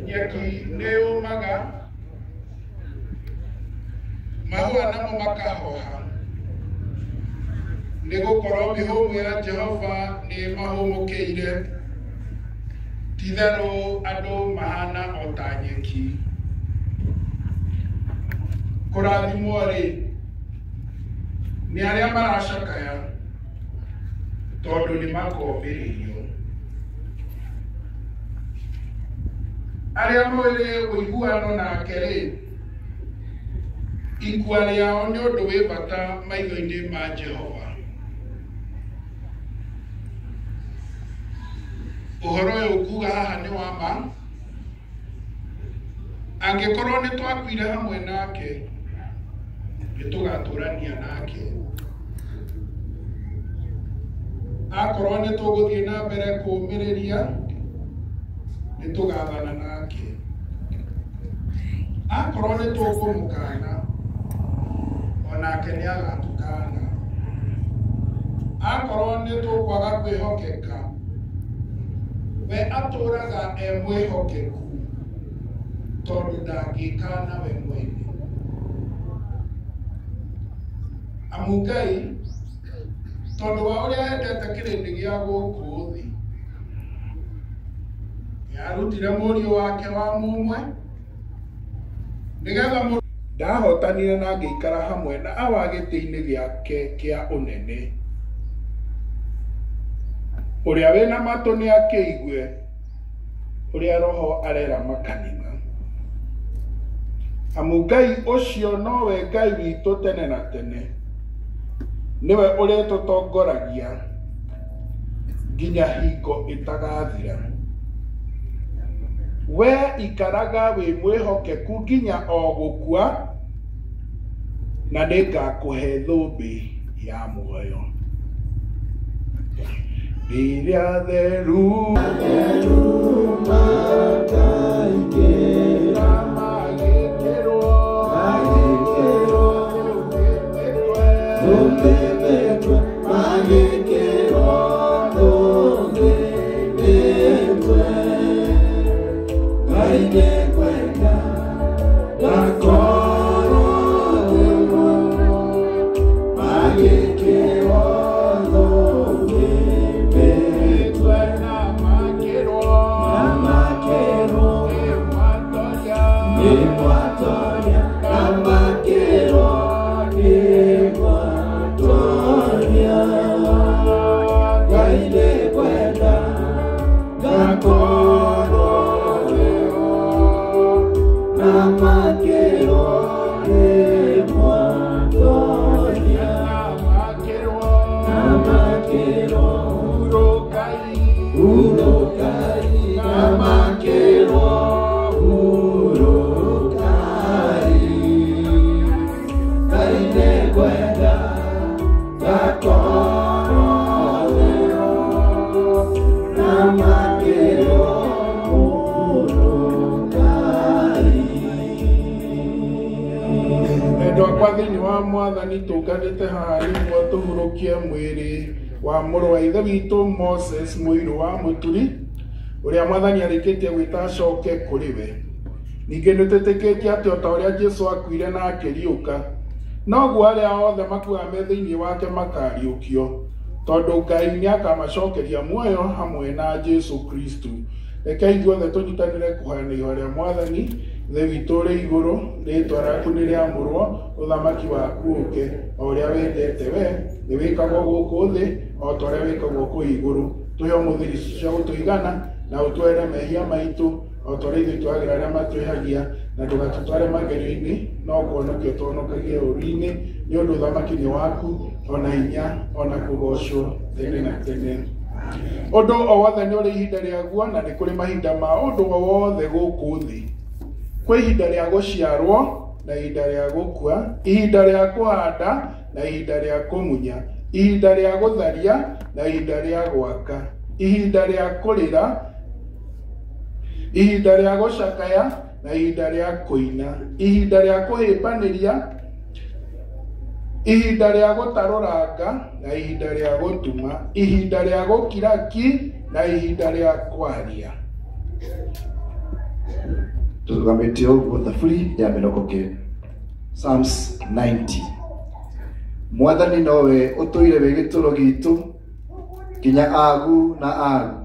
Yaki neo maga mahua namo makahoha nego koro miho mwera Jehova ni mahomo keire tithero ado mahana otanyeki kurathimwo ri ni aria maracakaya tondu ni makomiririo aria mwere uiguano nake ri ikua riao ni undu wi bata maitho-ini ma Jehova. Uhoro uyu kuga haha ni wa ma angikorwo ni twakuire hamwe nake ni tugaturania nake akorwo ni tuguthie na mbere kumiriria ni tugathana nake akorwo ni tukumukana onake ni agatukana akorwo ni tukwaga kwihokeka we aturaga e mwihokeku tondu ndangikana we mwene amungai tondu wa uria endete kirindi gia guku thi yarutire murio wake wa mumwe nigetha ndahotanire na ngeikara hamwe na awa giti-ini giake kia unene uria wina matu ni akiigue uria roho arera makanitha amu Ngai ucio nowe Ngai witu tene na tene niwe uria tutongoragia nginya hingo itagathira we ikaraga wi mwihokeku nginya o gukua na ningakuhe thumbi ya muoyo riria theru Thĩinĩ wa Mwathani tũnganĩte haha nĩguo tũhurũkie mwĩrĩ wa mũrũ wa ithe witũ Moses Mũirũ wa Mũturi, ũrĩa Mwathani arĩkĩtie gwĩta acoke kũrĩ we. Ningĩ nĩtwĩtĩkĩtie atĩ o ta ũrĩa Jesũ akuire na akĩriũka, noguo arĩa othe makuaga me thĩinĩ wake makariũkio, tondũ Ngai nĩakamacokeria muoyo hamwe na Jesũ Kristo. Rekei ithuothe tũnyitanĩre kũhoya ihooya rĩa Mwathani. Ithe witũ ũrĩ igũrũ, rĩĩtwa rĩaku nĩ rĩamũrwo, ũthamaki waku ũũke, o ũrĩa wendete we, nĩ wĩkagwo gũkũ thĩ o ta ũrĩa wĩkagwo kũu igũrũ. Tũhe ũmũthĩ cia gũtũigana na ũtwere mehia maitũ o ta ũrĩa ithuĩ twagĩra arĩa matwĩhagia, na ndũgatũtware magerio-inĩ, no kũhonokia tũhonokagie ũũru-inĩ, nĩ ũndũ ũthamaki nĩ waku, ona hinya, ona kũgocwo tene na tene. Ũndũ o wothe nĩ ũrĩ ihinda rĩaguo, na nĩ kũrĩ mahinda ma ũndũ o wothe gũkũ thĩ. Kwĩ ihinda rĩa gũciarwo na ihinda rĩa gũkua, ihinda rĩa kũhanda na ihinda rĩa kũmunya, ihinda rĩa gũtharia na ihinda rĩa gwaka, ihinda rĩa kũrĩra, ihinda rĩa gũcakaya na ihinda rĩa kũina, ihinda rĩa kũhĩmbanĩria, ihinda rĩa gũtarũranga na ihinda rĩa gũtuma, ihinda rĩa gũkiraki na ihinda rĩa kwaria. Tugamĩtie ũguo thaburi ya mĩrongo kenda. Psalms 90. Mwathani nowe ũtũire wĩ gĩtũũro gitũ kinya agu na agu.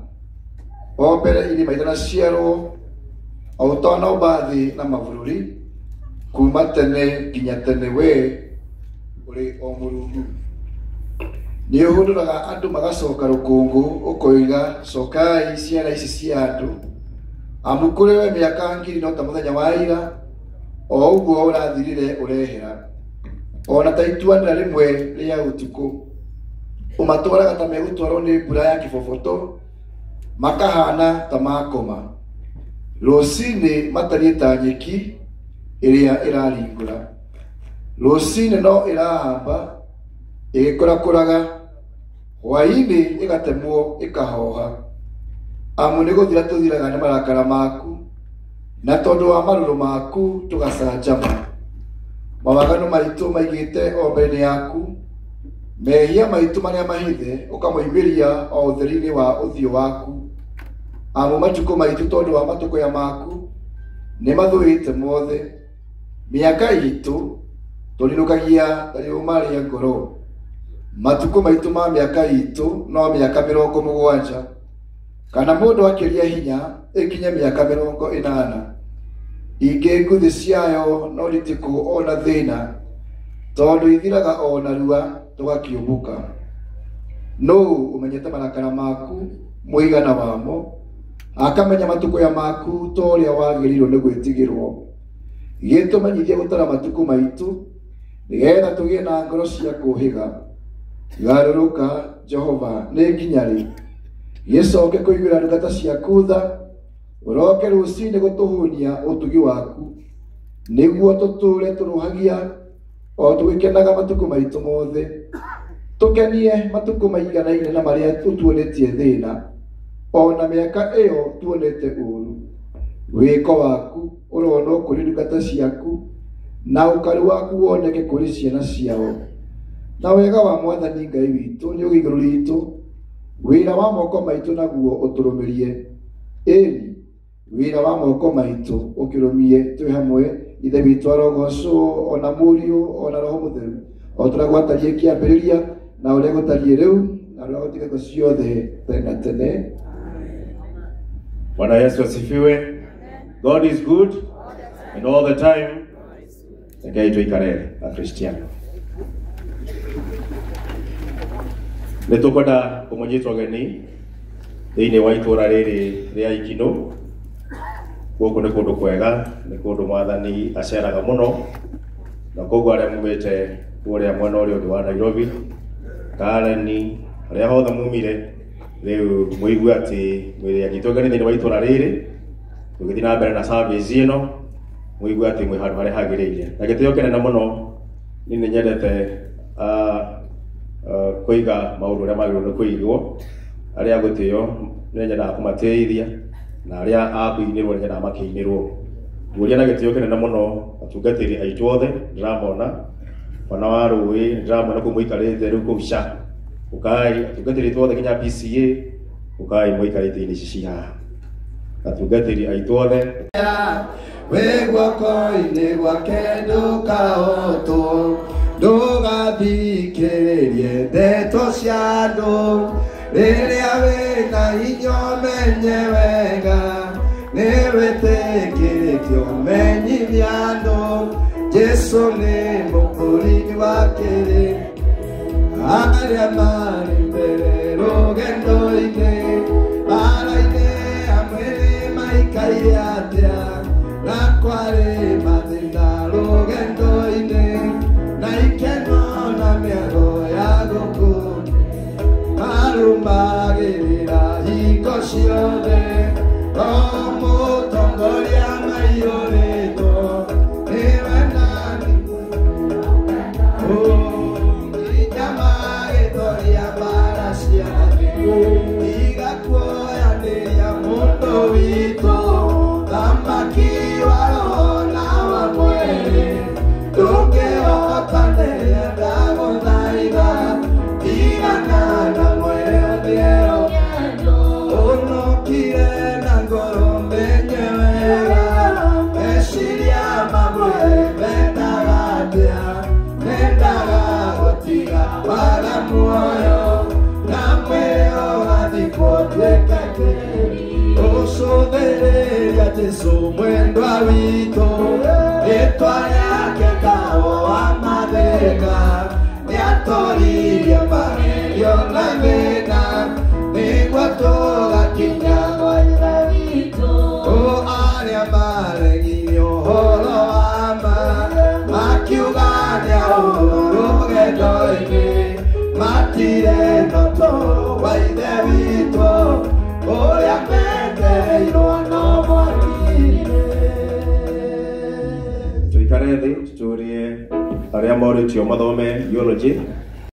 O mbere irĩma itanaciarwo, o ũtanaũmba thĩ na mabũrũri, kuma tene nginya tene we ũrĩ o Mũrungu. Nĩ ũhũndũraga andũ magacoka rũkũngũ, ũkoiga cokai ciana ici cia andũ. Amu kũrĩ we mĩaka ngiri no ta mũthenya wa ira, o ũguo ũrathirire ũrehera. Ona ta ituanĩra rĩmwe rĩa ũtukũ, ũmatwaraga ta megũtwarwo nĩ mbura ya kĩboboto, makahana ta makoma. Rũcinĩ matariĩ ta nyeki ĩrĩa ĩraringũra. Rũcinĩ no ĩrahamba ĩgĩkũrakũraga, hwaĩ-inĩ ĩgatemwo ĩkahoha. Amu nĩ gũthira tũthiraga nĩ marakara maku, na tondũ wa marũrũ maku tũgacanjama. Mawaganu maitũ maigĩte o mbere-inĩ yaku, mehia maitũ marĩa mahithe ũkamoimĩria o ũtheri-inĩ wa ũthiũ waku. Amu matukũ maitũ tondũ wa matũkũya maku nĩ mathũĩte mothe. Mĩaka itũ tũrinũkagia ta rĩũma rĩa ngoro. Matukũ maitũ ma mĩaka itũ no mĩaka 70, kana mũndũ akĩria hinya ĩkinye mĩaka 80. Ingĩ nguthi ciayo no ritĩkũ ona thĩna, tondũ ithiraga o narua tũgakĩũmbũka. Nũũ ũmenyete marakara maku mũigana wamo, akamenya matukũya maku ta ũrĩa wagĩrĩirwo nĩ gwĩtigĩrwo. Gĩtũmenyithie gũtara matukũ maitũ, nĩgetha tũgĩe na ngoro cia kũũhĩga. Garũrũka Jehova, nĩ nginya rĩ? Gĩcoke kũiguĩra ndungata ciaku tha, ũroke rũcinĩ gũtũhũnia ũtugi waku, nĩguo tũtũũre tũrũhagia o tũgĩkenaga matukũ maitũ mothe. Tũkenie matukũ maiganaine na marĩa tũtuonĩtie thĩna, ona mĩaka ĩyo tuonete ũũru. Wĩko waku ũronwo kũrĩ ndungata ciaku, na ũkaru waku woneke kũrĩ ciana ciao. Na wega wa Mwathani Ngai witũ nĩ ũgĩ igũrũ ritũ, wĩra wa moko maitũ naguo ũtũrũmĩrie. Ĩni wĩra wa moko maitũ ũkĩrũmie twĩ hamwe, Ithe witũ arogocwo, ona Mũriũ, ona Roho Mũtheru, o tũrĩa gwatariĩ kĩambĩrĩria na ũrĩa gũtariĩ rĩu na ũrĩa gũtigĩka ciothe tene na tene. Bwana Yesu asifiwe. God is good and all the time. Rekei tuikare Akristiano. Nĩtũkwenda kũmũnyitwo geni thĩinĩ wa itũũra rĩrĩ rĩa Ikinũ. Gũkũ nĩ kũndũ kwega, nĩ kũndũ Mwathani aceraga mũno, na koguo arĩa mumĩte kũrĩa mwena ũrĩa ũngĩ wa Nairobi, Kareni, arĩa hothe mumire, rĩu mũigue atĩ mwĩrĩ anyitwo geni thĩinĩ wa itũũra rĩrĩ, tũgĩthiĩ na mbere na service ĩno, mũigue atĩ mwĩ handũ harĩa hagĩrĩire. Na gĩtĩo kĩnene mũno, niĩ nĩ nyendete kũiga maũndũ ũrĩa magĩrĩirwo nĩ kũigwo. Arĩa gũtĩo nĩ nyendaga kũmatĩithia, na arĩa akũinĩrwo nĩ nyendaga makĩinĩrwo. Nguũria na gĩtĩo kĩnene mũno atungatĩri aitũ othe ndĩramona, Bwana wa Rũĩ ndĩramona kũu mũikarĩte rĩu kũu Sha, ukai atungatiri tuothe kinya PCA ukai moikarite ini cicia atungatiri aitwothe wegwako-inĩ gwake ndũkahotwo ndũgathikĩrĩrie ndeto cia andũ rĩrĩa wĩna hinya ũmenye wega nĩ wĩtĩkĩrĩtio ũmenyithia andũ Jesũ nĩ mũkũrinyi wa kĩrĩ arĩa marĩ mbere rũgendo-inĩ bara-inĩ amwe nĩ maikaire atĩa na kwarĩ mathĩna rũgendo-inĩ na ikeno na mĩago ya gũkũ marũmagĩrĩra hingo ciothe o mũtongoria maiyũrĩtwo nĩwe nani nginya magĩtoria mbara cia thĩ igakuoyanĩria mũndũ witũ thamaki wa roho na wa mwĩrĩ ndũngĩhotanĩria ndagũthaitha tigana na mwĩrĩ ũthiĩ ũnũkire na ngoro menye wega meciria mamwe mendaga atĩa mendaga gũtiga waga muoyo na mwĩrĩ ũgathikwo tuĩke tĩri ũcũthĩrĩria Jesũ mwendwa witũ rĩtwa rĩake tawo wa mathĩna nĩatũririe magerio na thĩna nĩguo tũgakinya gwa Ithe witũ arĩa maregire ũhoro wa ma makiuga nĩaũru rũgendo-inĩ matire ndoto wa Ithe witũ ũrĩa metereirwo no mwakire. Tuikare thĩ tũrie arĩa morĩtio mathome theology